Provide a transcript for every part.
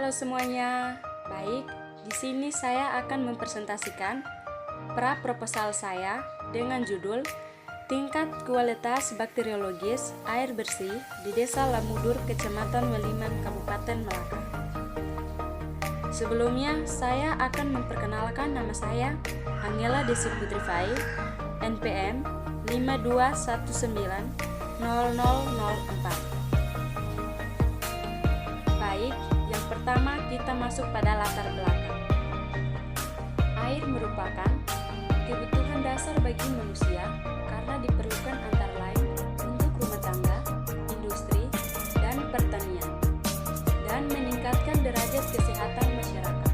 Halo semuanya. Baik, di sini saya akan mempresentasikan pra-proposal saya dengan judul Tingkat Kualitas Bakteriologis Air Bersih di Desa Lamudur, Kecamatan Weliman, Kabupaten Melaka. Sebelumnya, saya akan memperkenalkan nama saya, Angela Desi Putri Fai, NPM 52190004. Baik, yang pertama kita masuk pada latar belakang. Air merupakan kebutuhan dasar bagi manusia karena diperlukan antara lain untuk rumah tangga, industri, dan pertanian, dan meningkatkan derajat kesehatan masyarakat.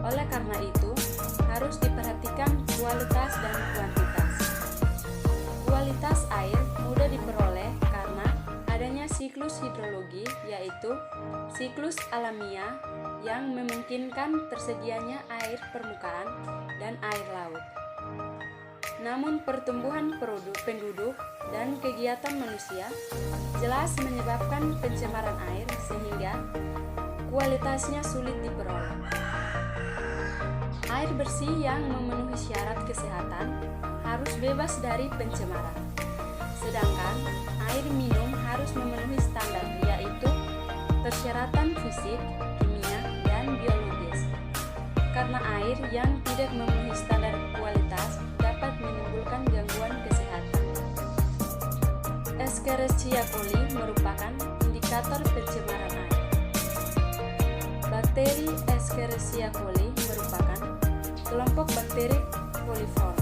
Oleh karena itu, harus diperhatikan kualitas dan kuantitas. Kualitas air mudah diperoleh karena adanya siklus hidrologi, yaitu siklus alamiah yang memungkinkan tersedianya air permukaan dan air laut. Namun pertumbuhan penduduk dan kegiatan manusia jelas menyebabkan pencemaran air sehingga kualitasnya sulit diperoleh. Air bersih yang memenuhi syarat kesehatan harus bebas dari pencemaran. Sedangkan air minum harus memenuhi standar, yaitu persyaratan fisik, kimia, dan biologis. Karena air yang tidak memenuhi standar kualitas dapat menimbulkan gangguan kesehatan. Escherichia coli merupakan indikator pencemaran air. Bakteri Escherichia coli merupakan kelompok bakteri coliform.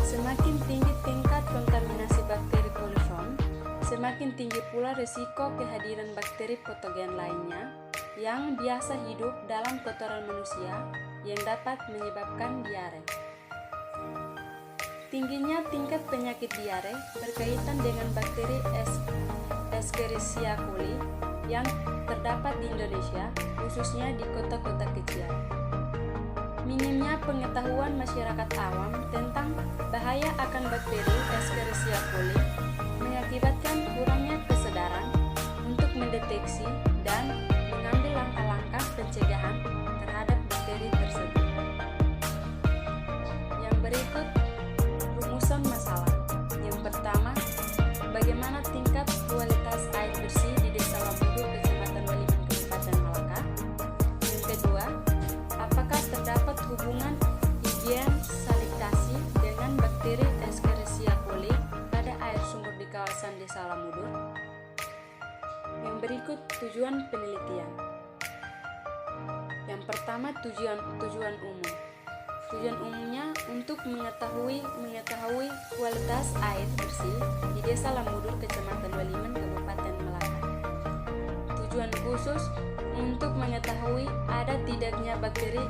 Semakin tinggi tingkat kontaminasi bakteri coliform, semakin tinggi pula risiko kehadiran bakteri patogen lainnya yang biasa hidup dalam kotoran manusia yang dapat menyebabkan diare. Tingginya tingkat penyakit diare berkaitan dengan bakteri Escherichia coli yang terdapat di Indonesia, khususnya di kota-kota kecil. Minimnya pengetahuan masyarakat awam tentang bahaya akan bakteri Escherichia coli mengakibatkan kurangnya kesadaran untuk mendeteksi dan mengambil langkah-langkah pencegahan terhadap bakteri tersebut. Yang berikut rumusan masalah. Yang pertama, bagaimana tingkat kualitas air bersih di Desa Lamudur, Kecamatan Weliman, Kabupaten Melaka. Yang kedua, apakah terdapat hubungan higien sanitasi dengan bakteri Escherichia coli pada air sumur di kawasan Desa Lamudur? Yang berikut tujuan penelitian. Yang pertama, tujuan umum. Tujuan umumnya untuk mengetahui kualitas air bersih di Desa Lamudur, Kecamatan Weliman, Kabupaten Melaka. Tujuan khusus untuk mengetahui ada tidaknya bakteri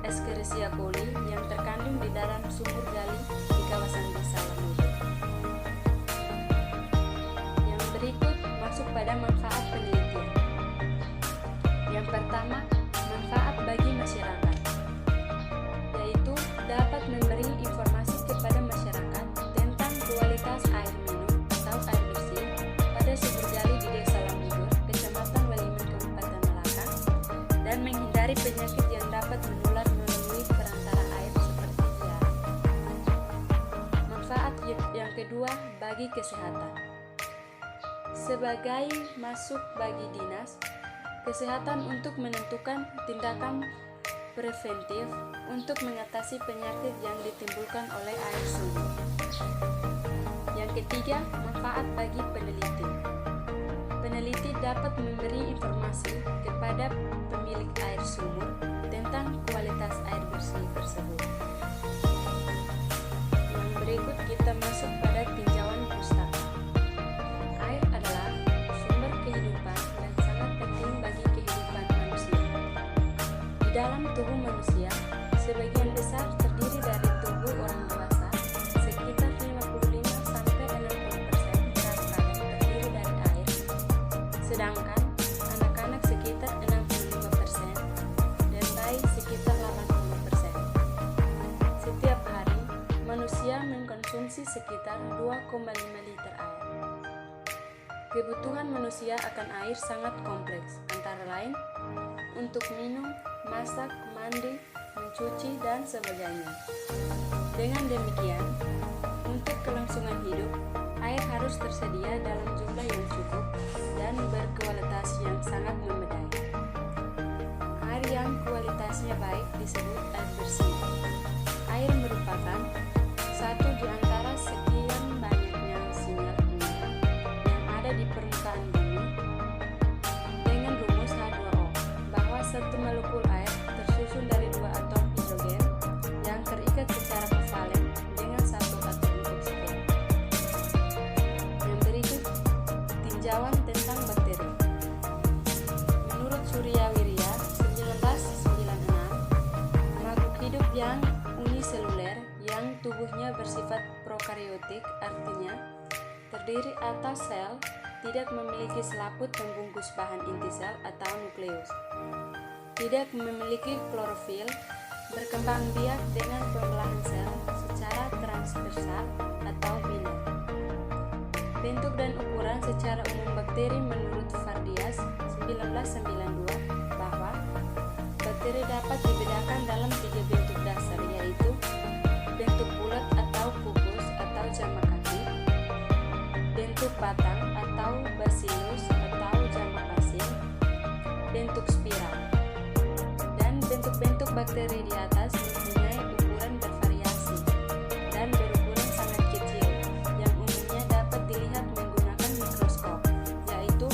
Escherichia coli yang terkandung di dalam sumur gali di kawasan Desa Lamudur. Yang berikut masuk pada manfaat penelitian. Yang pertama, manfaat bagi masyarakat, yaitu dapat memberi informasi kepada masyarakat tentang kualitas air minum atau air bersih pada sumur gali di Desa Lamudur, Kecamatan Weliman, Kabupaten Melaka, dan menghindari penyakit yang dapat menular melalui perantara air seperti diare. Manfaat yang kedua bagi kesehatan. Sebagai masuk bagi dinas kesehatan untuk menentukan tindakan preventif untuk mengatasi penyakit yang ditimbulkan oleh air sumur. Yang ketiga, manfaat bagi peneliti. Peneliti dapat memberi informasi kepada pemilik air sumur tentang kualitas air bersih tersebut. Yang berikut kita masuk pada tinjauan pustaka. Air adalah sumber kehidupan dan sangat penting bagi kehidupan manusia. Di dalam tubuh manusia, sebagian besar terdiri dari tubuh orang dewasa, sekitar 55-60% berat badan terdiri dari air, sedangkan anak-anak sekitar 65% dan bayi sekitar 80%. Setiap hari, manusia mengkonsumsi sekitar 2,5 liter air. Kebutuhan manusia akan air sangat kompleks, antara lain untuk minum, masak, mandi, mencuci, dan sebagainya. Dengan demikian, untuk kelangsungan hidup, air harus tersedia dalam jumlah yang cukup dan berkualitas yang sangat memadai. Air yang kualitasnya baik disebut air bersih. Air merupakan satu di antara sekian banyaknya sinyal kimia yang ada di permukaan bumi dengan rumus H2O, bahwa satu molekul air tersusun dari dua atom hidrogen yang terikat secara kovalen dengan satu atom oksigen. Yang berikut tinjauan tentang bakteri. Menurut Surya Wirya 1996, makhluk hidup yang uniseluler yang tubuhnya bersifat prokariotik, artinya terdiri atas sel, tidak memiliki selaput pembungkus bahan inti sel atau nukleus, tidak memiliki klorofil, berkembang biak dengan pembelahan sel secara transversal atau biner. Bentuk dan ukuran secara umum bakteri menurut Vardias 1992 bahwa bakteri dapat dibedakan dalam 3 bentuk dasar, yaitu bentuk bulat atau kubus atau jamak kaki, bentuk batang atau bacillus atau jamak pasir, bentuk spiral. Dan bentuk-bentuk bakteri di atas mempunyai ukuran bervariasi dan berukuran sangat kecil yang umumnya dapat dilihat menggunakan mikroskop, yaitu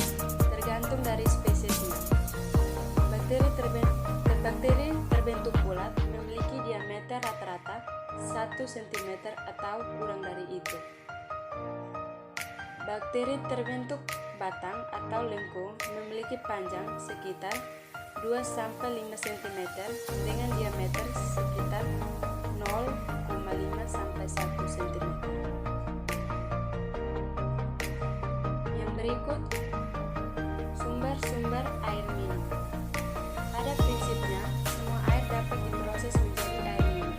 tergantung dari spesiesnya. Bakteri terbentuk bulat memiliki diameter rata-rata 1 cm atau kurang dari itu. Bakteri terbentuk batang atau lengkung memiliki panjang sekitar 2-5 cm dengan diameter sekitar 0,5-1 cm. Yang berikut, sumber-sumber air minum. Pada prinsipnya, semua air dapat diproses menjadi air minum.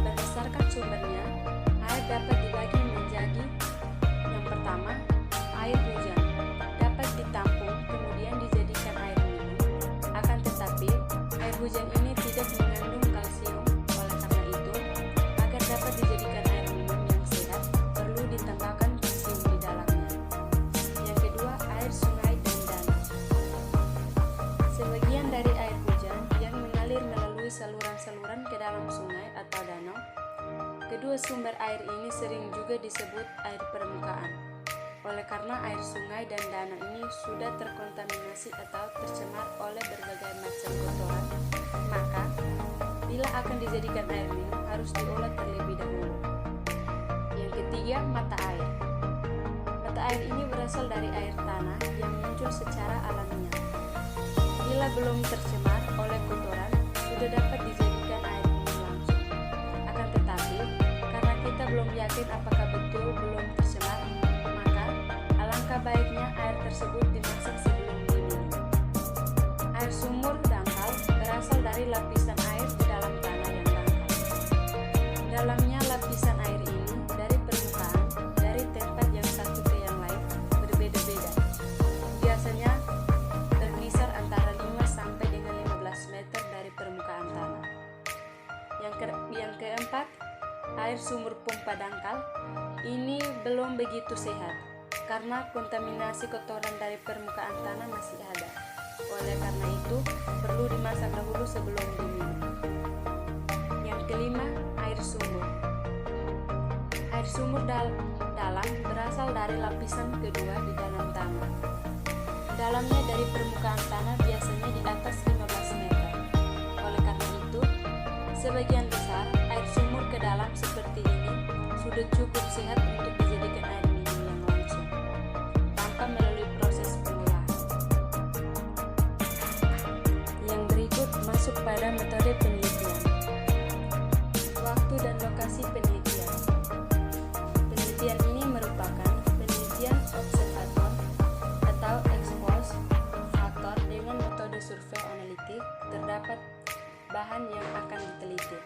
Berdasarkan sumbernya, air dapat dibagi menjadi: yang pertama, air hujan dapat ditampung kemudian dijadikan air minum. Akan tetapi, air hujan ini tidak mengandung kalsium. Oleh karena itu, agar dapat dijadikan air minum yang sehat, perlu ditambahkan kalsium di dalamnya. Yang kedua, air sungai dan danau. Sebagian dari air hujan yang mengalir melalui saluran-saluran ke dalam sungai atau danau. Kedua sumber air ini sering juga disebut air permukaan. Oleh karena air sungai dan danau ini sudah terkontaminasi atau tercemar oleh berbagai macam kotoran, maka bila akan dijadikan air minum harus diolah terlebih dahulu. Yang ketiga, mata air. Mata air ini berasal dari air tanah yang muncul secara alamiah. Bila belum tercemar oleh kotoran, sudah dapat dijadikan air minum langsung. Akan tetapi, karena kita belum yakin apakah betul belum tercemar, maka alangkah baiknya air tersebut dimasak sebelum diminum. Air sumur dangkal berasal dari lapisan air di dalam tanah yang dangkal. Dalamnya lapisan air ini dari permukaan, dari tempat yang satu ke yang lain berbeda-beda. Biasanya terkisar antara 5 sampai dengan 15 meter dari permukaan tanah. Yang keempat, air sumur pompa dangkal. Ini belum begitu sehat karena kontaminasi kotoran dari permukaan tanah masih ada. Oleh karena itu, perlu dimasak dahulu sebelum diminum. Yang kelima, air sumur. Air sumur dalam berasal dari lapisan kedua di dalam tanah. Dalamnya dari permukaan tanah biasanya di atas 15 meter. Oleh karena itu, sebagian besar air sumur ke dalam seperti ini sudah cukup sehat untuk dijadikan air minum yang langsung, tanpa melalui proses pengolahan. Yang berikut masuk pada metode penelitian. Waktu dan lokasi penelitian. Penelitian ini merupakan penelitian observator atau expose faktor dengan metode survei analitik terdapat bahan yang akan diteliti.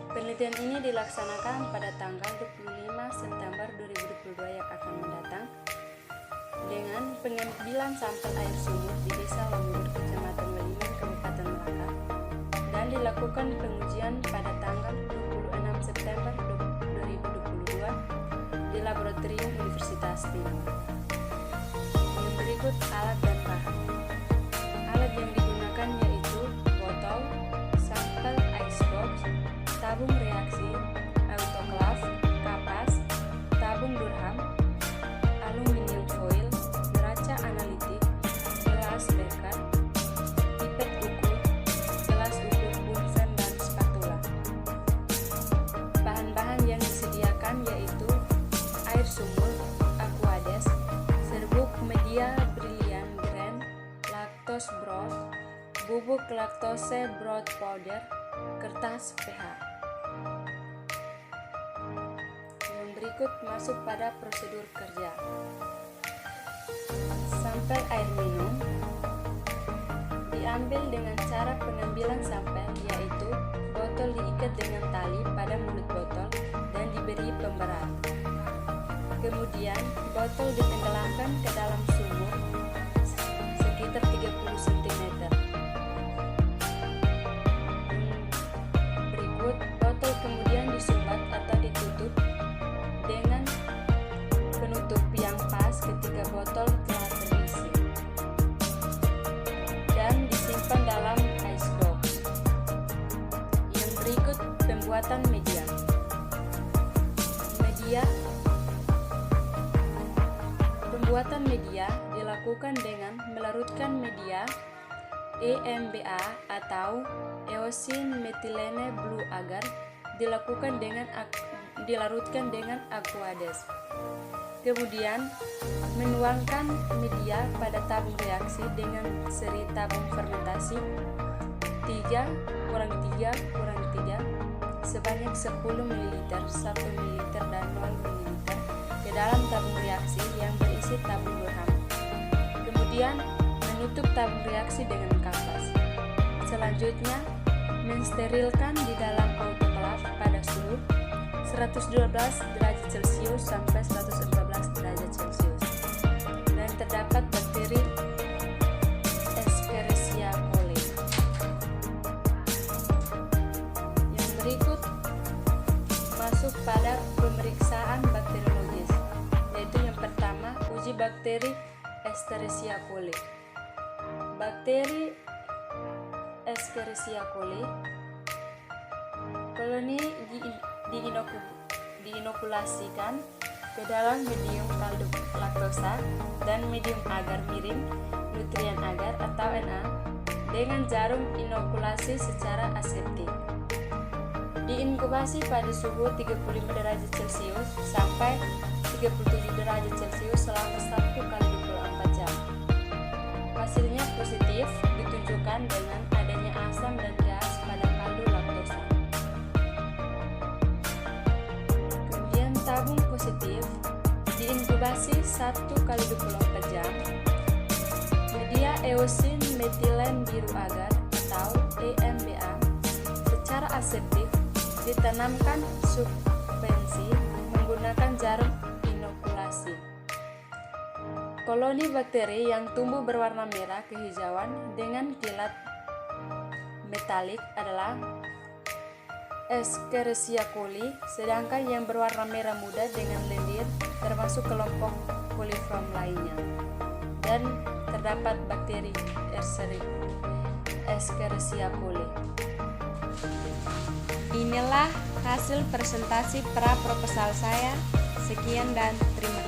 Penelitian ini dilaksanakan pada tanggal 25 September 2022 yang akan mendatang dengan pengambilan sampel air sumur di Desa Lamur, Kecamatan Meliman, Kabupaten Melaka, dan dilakukan pengujian pada tanggal 26 September 2022 di Laboratorium Universitas Timur. Yang berikut alat dan bahan. Alat yang digunakan yaitu botol, sampel icebox, tabung reaksi, autoclave, kapas, tabung durham, aluminium foil, neraca analitik, gelas beker, pipet ukur, gelas ukur bunsen, dan spatula. Bahan-bahan yang disediakan yaitu air sumur, Aquades, serbuk media Brilliant Grain, lactose broth, bubuk laktose broth powder, kertas pH. Yang berikut masuk pada prosedur kerja. Sampel air minum diambil dengan cara pengambilan sampel, yaitu botol diikat dengan tali pada mulut botol dan diberi pemberat. Kemudian botol ditenggelamkan ke dalam sumur sekitar 30 cm. Berikut botol kemudian disumbat atau ditutup dengan penutup yang pas ketika botol telah terisi dan disimpan dalam icebox. Yang berikut pembuatan media. Pembuatan media dilakukan dengan melarutkan media EMBA atau eosin metilene blue agar dilarutkan dengan Aquades. Kemudian menuangkan media pada tabung reaksi dengan seri tabung fermentasi 3 × 3 sebanyak 10 ml, 1 ml, dan 0 ml ke dalam tabung reaksi yang berisi tabung durham. Kemudian menutup tabung reaksi dengan kapas. Selanjutnya mensterilkan di dalam autoclave pada suhu 112 derajat Celcius sampai 114 derajat Celcius dan terdapat bakteri Escherichia coli. Yang berikut masuk pada pemeriksaan bakteriologis, yaitu yang pertama uji bakteri Escherichia coli. Bakteri Escherichia coli koloni diinokulasikan ke dalam medium kaldu laktosa dan medium agar miring nutrien agar atau NA dengan jarum inokulasi secara aseptik. Diinkubasi pada suhu 35 derajat Celcius sampai 37 derajat Celcius selama 1 kali 24 jam. Hasilnya positif ditunjukkan dengan adanya asam dan gas pada kaldu laktosa. Kemudian tabung positif diinkubasi 1 kali 24 jam. Media eosin metilen biru agar atau EMBA secara aseptik ditanamkan suspensi menggunakan jarum inokulasi. Koloni bakteri yang tumbuh berwarna merah kehijauan dengan kilat metalik adalah Escherichia coli, sedangkan yang berwarna merah muda dengan lendir termasuk kelompok coliform lainnya. Dan terdapat bakteri Escherichia coli. Inilah hasil presentasi pra proposal saya. Sekian dan terima kasih.